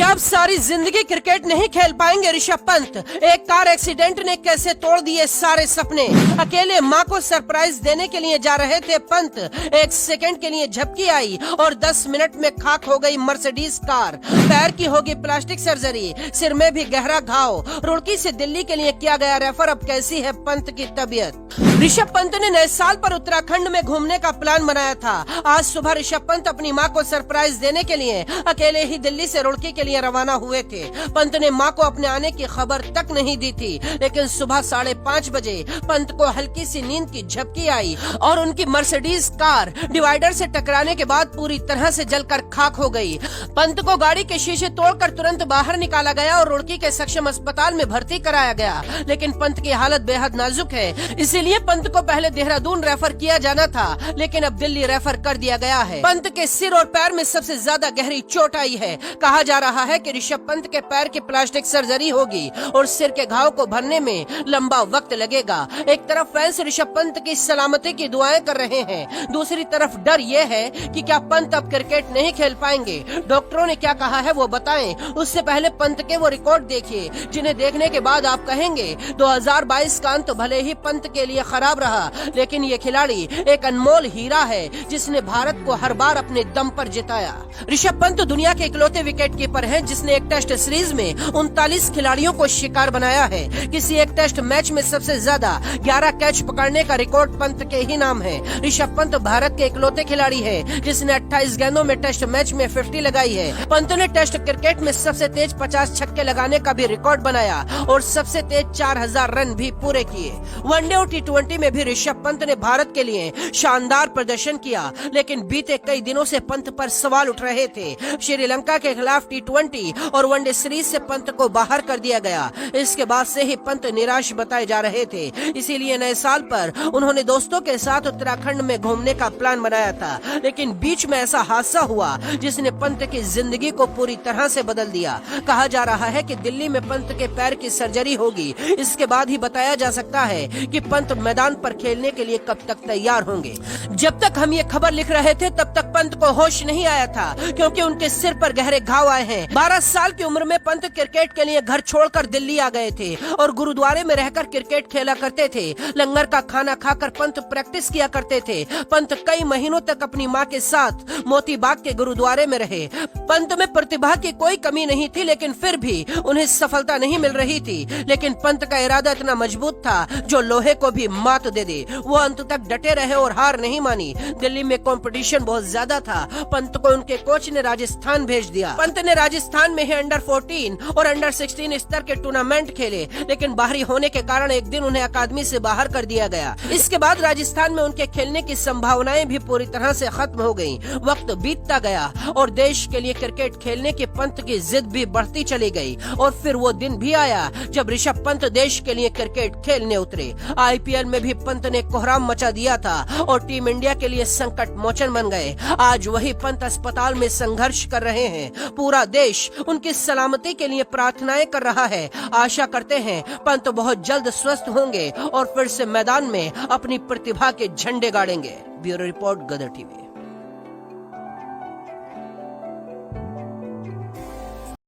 क्या अब सारी जिंदगी क्रिकेट नहीं खेल पाएंगे ऋषभ पंत? एक कार एक्सीडेंट ने कैसे तोड़ दिए सारे सपने। अकेले मां को सरप्राइज देने के लिए जा रहे थे पंत, एक सेकंड के लिए झपकी आई और 10 मिनट में खाक हो गई मर्सिडीज कार। पैर की होगी प्लास्टिक सर्जरी, सिर में भी गहरा घाव। रुड़की से दिल्ली के लिए किया गया रेफर। अब कैसी है पंत की तबीयत? ऋषभ पंत ने नए साल पर उत्तराखंड में घूमने का प्लान बनाया था। आज सुबह ऋषभ पंत अपनी मां को सरप्राइज देने के लिए अकेले ही दिल्ली से रुड़की के लिए रवाना हुए थे। पंत ने मां को अपने आने की खबर तक नहीं दी थी, लेकिन सुबह 5:30 बजे पंत को हल्की सी नींद की झपकी आई और उनकी मर्सिडीज कार डिवाइडर से टकराने के बाद पूरी तरह से जलकर खाक हो गई। पंत को गाड़ी के शीशे तोड़कर तुरंत बाहर निकाला गया और रुड़की के सक्षम अस्पताल में भर्ती कराया गया, लेकिन पंत की हालत बेहद नाजुक है। इसीलिए पंत को पहले देहरादून रेफर किया जाना था, लेकिन अब दिल्ली रेफर कर दिया गया है। पंत के सिर और पैर में सबसे ज्यादा गहरी चोट आई है। कहा जा रहा है कि ऋषभ पंत के पैर की प्लास्टिक सर्जरी होगी और सिर के घाव को भरने में लंबा वक्त लगेगा। एक तरफ फैंस ऋषभ पंत की सलामती की दुआएं कर रहे हैं, दूसरी तरफ डर ये है कि क्या पंत अब क्रिकेट नहीं खेल पाएंगे। डॉक्टरों ने क्या कहा है वो बताएं, उससे पहले पंत के वो रिकॉर्ड देखिए जिन्हें देखने के बाद आप कहेंगे 2022 का अंत भले ही पंत के लिए खराब रहा, लेकिन ये खिलाड़ी एक अनमोल हीरा है जिसने भारत को हर बार अपने दम पर जिताया। ऋषभ पंत दुनिया के इकलौते विकेट कीपर हैं जिसने एक टेस्ट सीरीज में 39 खिलाड़ियों को शिकार बनाया है। किसी एक टेस्ट मैच में सबसे ज्यादा 11 कैच पकड़ने का रिकॉर्ड पंत के ही नाम है। ऋषभ पंत भारत के इकलौते खिलाड़ी है जिसने 28 गेंदों में टेस्ट मैच में 50 लगाई है। पंत ने टेस्ट क्रिकेट में सबसे तेज 50 छक्के लगाने का भी रिकॉर्ड बनाया और सबसे तेज 4000 रन भी पूरे किए। वनडे और टी20 में भी ऋषभ पंत ने भारत के लिए शानदार प्रदर्शन किया, लेकिन बीते कई दिनों से पंत पर सवाल उठ रहे थे। श्रीलंका के खिलाफ टी20 और वनडे सीरीज से पंत को बाहर कर दिया गया। इसके बाद से ही पंत निराश बताए जा रहे थे, इसीलिए नए साल पर उन्होंने दोस्तों के साथ उत्तराखंड में घूमने का प्लान बनाया था, लेकिन बीच में ऐसा हादसा हुआ जिसने पंत की जिंदगी को पूरी तरह से बदल दिया। कहा जा रहा है कि दिल्ली में पंत के पैर की सर्जरी होगी, इसके बाद ही बताया जा सकता है कि पंत मैदान पर खेलने के लिए कब तक तैयार होंगे। जब तक हम ये खबर लिख रहे थे तब तक पंत को होश नहीं आया था, क्योंकि उनके सिर पर गहरे घाव आए हैं। 12 साल की उम्र में पंत क्रिकेट के लिए घर छोड़कर दिल्ली आ गए थे और गुरुद्वारे में रहकर क्रिकेट खेला करते थे। लंगर का खाना खाकर पंत प्रैक्टिस किया करते थे। पंत कई महीनों तक अपनी मां के साथ मोती बाग के गुरुद्वारे में रहे। पंत में प्रतिभा की कोई कमी नहीं थी, लेकिन फिर भी उन्हें सफलता नहीं मिल रही थी। लेकिन पंत का इरादा इतना मजबूत था जो लोहे को भी मात दे दे। वो अंत तक डटे रहे और हार नहीं मानी। दिल्ली में कंपटीशन बहुत ज्यादा था। पंत को उनके कोच ने राजस्थान भेज दिया। पंत ने राजस्थान में ही अंडर 14 और अंडर 16 स्तर के टूर्नामेंट खेले, लेकिन बाहरी होने के कारण एक दिन उन्हें अकादमी से बाहर कर दिया गया। इसके बाद राजस्थान में उनके खेलने की संभावनाएं भी पूरी तरह से खत्म हो गयी। वक्त बीतता गया और देश के लिए क्रिकेट खेलने की पंत की जिद भी बढ़ती चली गई। और फिर वो दिन भी आया जब ऋषभ पंत देश के लिए क्रिकेट खेलने उतरे। IPL में भी पंत ने कोहराम मचा दिया था और टीम इंडिया के लिए संकट मोचन बन गए। आज वही पंत अस्पताल में संघर्ष कर रहे हैं। पूरा देश उनकी सलामती के लिए प्रार्थनाएं कर रहा है। आशा करते हैं पंत बहुत जल्द स्वस्थ होंगे और फिर से मैदान में अपनी प्रतिभा के झंडे गाड़ेंगे। ब्यूरो रिपोर्ट, गदर टीवी।